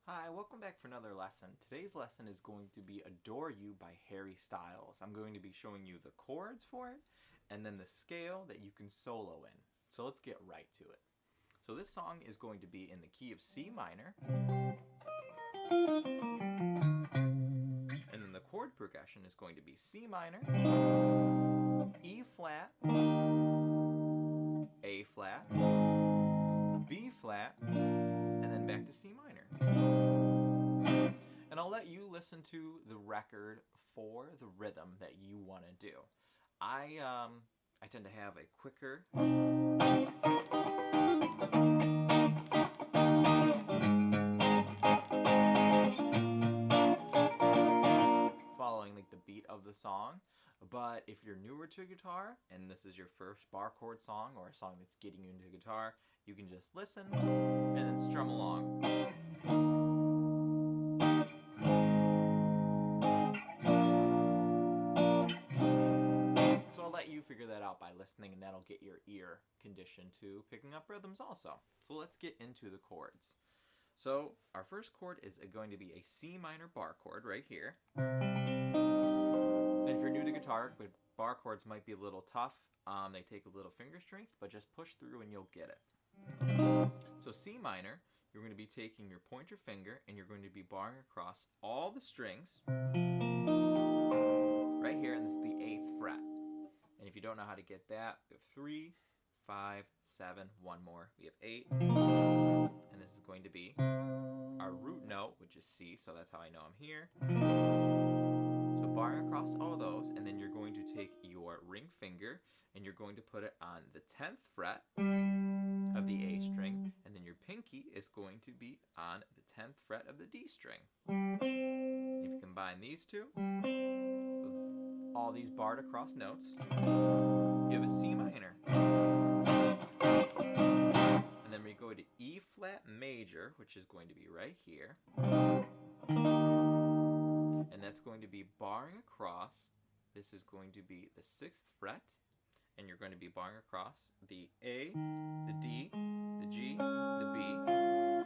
Hi, welcome back for another lesson. Today's lesson is going to be Adore You by Harry Styles. I'm going to be showing you the chords for it and then the scale that you can solo in. So let's get right to it. So this song is going to be in the key of C minor. And then the chord progression is going to be C minor, E flat, A flat, B flat, and then back to C minor. And I'll let you listen to the record for the rhythm that you want to do. I tend to have a quicker following like the beat of the song. But if you're newer to guitar and this is your first bar chord song or a song that's getting you into guitar, you can just listen and then strum along. So I'll let you figure that out by listening, and that'll get your ear conditioned to picking up rhythms also. So let's get into the chords. So our first chord is going to be a C minor bar chord right here. And if you're new to guitar, bar chords might be a little tough. They take a little finger strength, but just push through and you'll get it. So C minor, you're going to be taking your pointer finger and you're going to be barring across all the strings right here, and this is the 8th fret. And if you don't know how to get that, we have 3, 5, 7, one more. We have 8, and this is going to be our root note, which is C, so that's how I know I'm here. So barring across all those, and then you're going to take your ring finger and you're going to put it on the 10th fret of the A string, and then your pinky is going to be on the 10th fret of the D string. If you combine these two, all these barred across notes, you have a C minor. And then we go to E flat major, which is going to be right here. And that's going to be barring across. This is going to be the 6th fret. And you're going to be barring across the A, the D, the G, the B,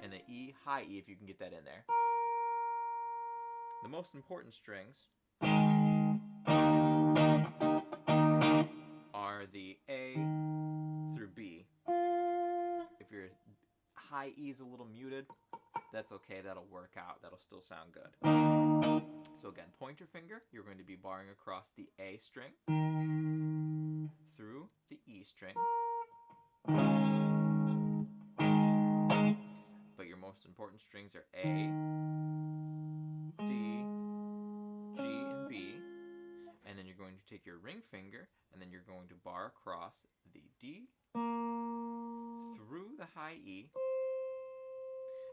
and the E, high E if you can get that in there. The most important strings are the A through B. If your high E is a little muted, that's okay, that'll work out, that'll still sound good. So again, pointer finger, you're going to be barring across the A string through the E string. But your most important strings are A, D, G, and B. And then you're going to take your ring finger and then you're going to bar across the D through the high E,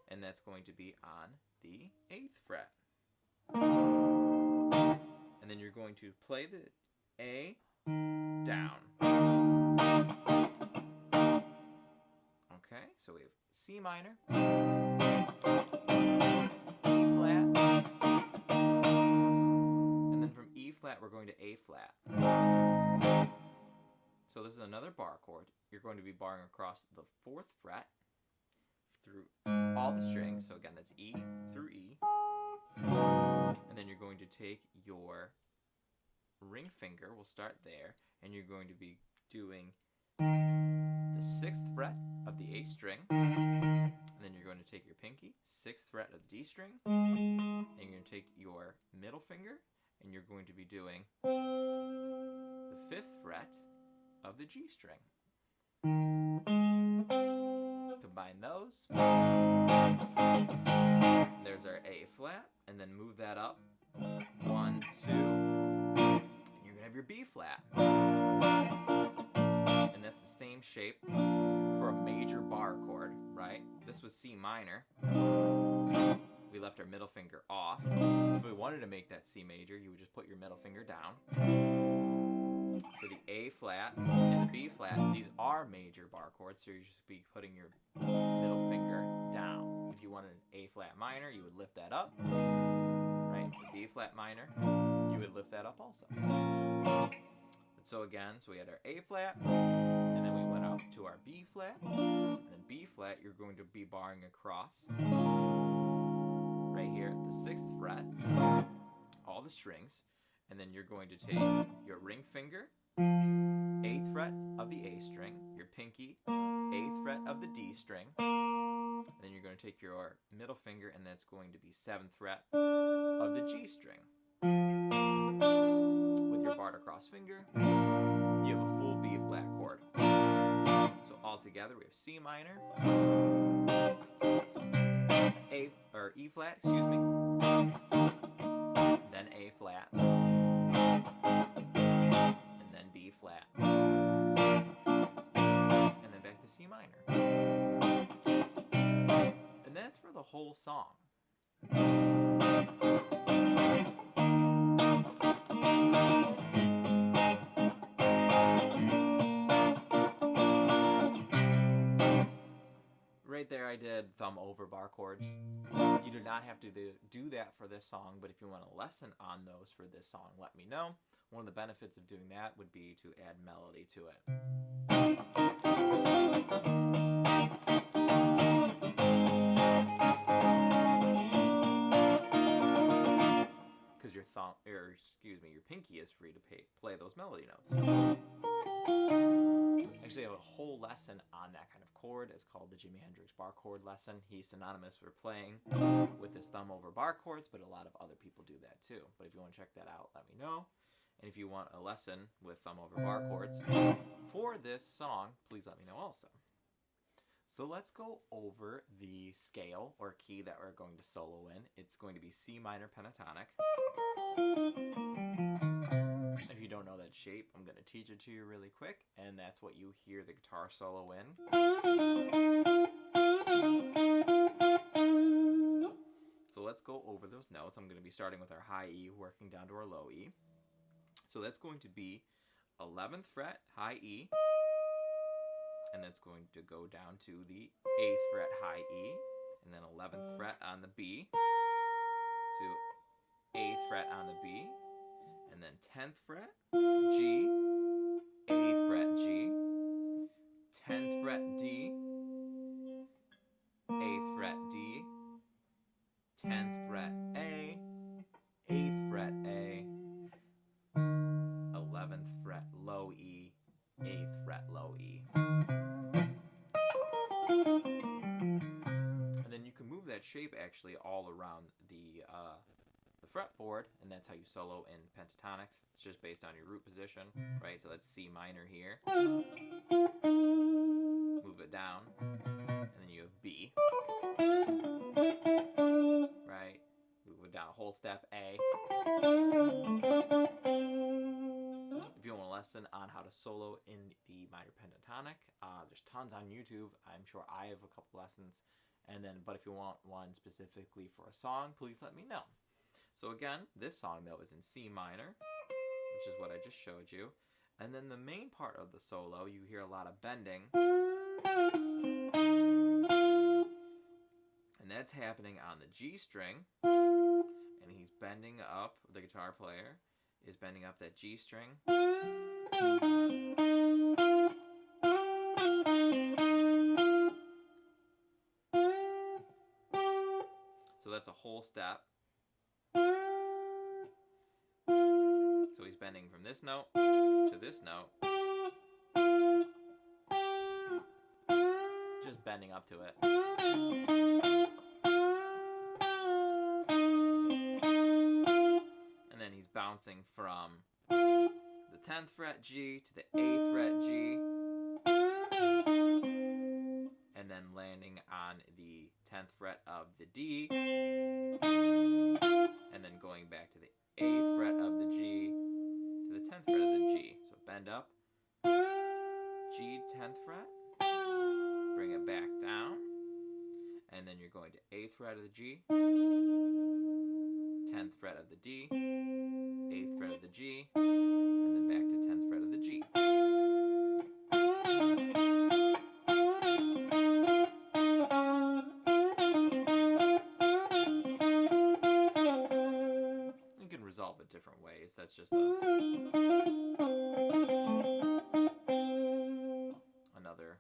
and that's going to be on the 8th fret. And then you're going to play the A down. Okay, so we have C minor, E flat, and then from E flat we're going to A flat. So this is another bar chord. You're going to be barring across the 4th fret through all the strings. So again, that's E through E. And then you're going to take your ring finger, we'll start there, and you're going to be doing the 6th fret of the A string. And then you're going to take your pinky, 6th fret of the D string. And you're going to take your middle finger and you're going to be doing the 5th fret of the G string. Combine those. There's our A flat, and then move that up. 1, 2. And you're gonna have your B flat. And that's the same shape for a major bar chord, right? This was C minor. We left our middle finger off. If we wanted to make that C major, you would just put your middle finger down. For the A flat and the B flat, these are major bar chords, so you should be putting your middle finger down. If you wanted an A flat minor, you would lift that up, right? For B flat minor, you would lift that up also. And so again, so we had our A flat, and then we went up to our B flat, and then B flat, you're going to be barring across the strings, and then you're going to take your ring finger, 8th fret of the A string, your pinky, 8th fret of the D string, and then you're going to take your middle finger, and that's going to be 7th fret of the G string. With your barred across finger, you have a full B flat chord. So all together we have C minor, E flat, excuse me, then A flat, and then B flat, and then back to C minor. And that's for the whole song. Right there I did thumb over bar chords. You do not have to do that for this song, but if you want a lesson on those for this song, let me know. One of the benefits of doing that would be to add melody to it. Because your pinky is free to play those melody notes. Actually, I have a whole lesson on that kind of chord. It's called the Jimi Hendrix bar chord lesson. He's synonymous for playing with his thumb over bar chords, but a lot of other people do that too. But if you want to check that out, let me know. And if you want a lesson with thumb over bar chords for this song, please let me know also. So let's go over the scale or key that we're going to solo in. It's going to be C minor pentatonic. If you don't know that shape, I'm going to teach it to you really quick, and that's what you hear the guitar solo in. So let's go over those notes. I'm going to be starting with our high E, working down to our low E. So that's going to be 11th fret, high E, and that's going to go down to the 8th fret, high E, and then 11th fret on the B, to 8th fret on the B, and then 10th fret, G, 8th fret, G, 10th fret, D, 8th fret, D, 10th fret, A, 8th fret, A, 11th fret, low E, 8th fret, low E. And then you can move that shape actually all around the fretboard, and that's how you solo in pentatonics. It's just based on your root position, right? So that's C minor here. Move it down, and then you have B, right? Move it down a whole step, A. If you want a lesson on how to solo in the minor pentatonic, there's tons on YouTube. I'm sure I have a couple lessons. But if you want one specifically for a song, please let me know. So again, this song though is in C minor, which is what I just showed you. And then the main part of the solo, you hear a lot of bending. And that's happening on the G string. And he's bending up, the guitar player is bending up that G string. So that's a whole step. So he's bending from this note to this note. Just bending up to it. And then he's bouncing from the 10th fret G to the 8th fret G. And then landing on the 10th fret of the D. And then going back to the 8th fret of the G to the 10th fret of the G. So bend up, G 10th fret, bring it back down, and then you're going to 8th fret of the G, 10th fret of the D, 8th fret of the G, and then back to 10th fret of the G. You can resolve it different ways. That's just another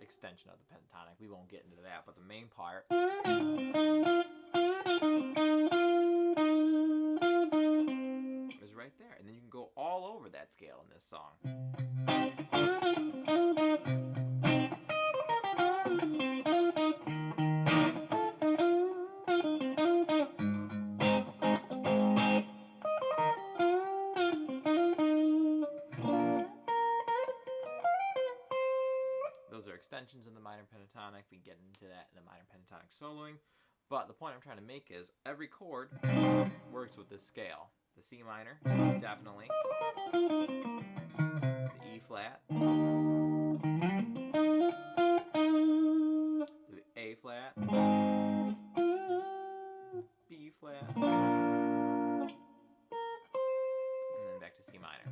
extension of the pentatonic. We won't get into that, but the main part song. Those are extensions in the minor pentatonic. We get into that in the minor pentatonic soloing. But the point I'm trying to make is every chord works with this scale. The C minor, definitely. The E flat. The A flat. B flat. And then back to C minor.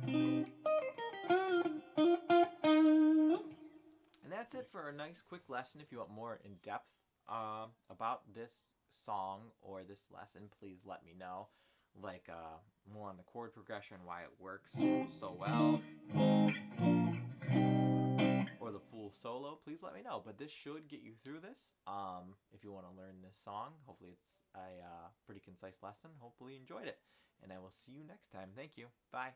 And that's it for a nice quick lesson. If you want more in depth about this song or this lesson, please let me know. Like more on the chord progression, why it works so well, or the full solo, please let me know. But this should get you through this. If you want to learn this song, hopefully it's a pretty concise lesson. Hopefully you enjoyed it. And I will see you next time. Thank you. Bye.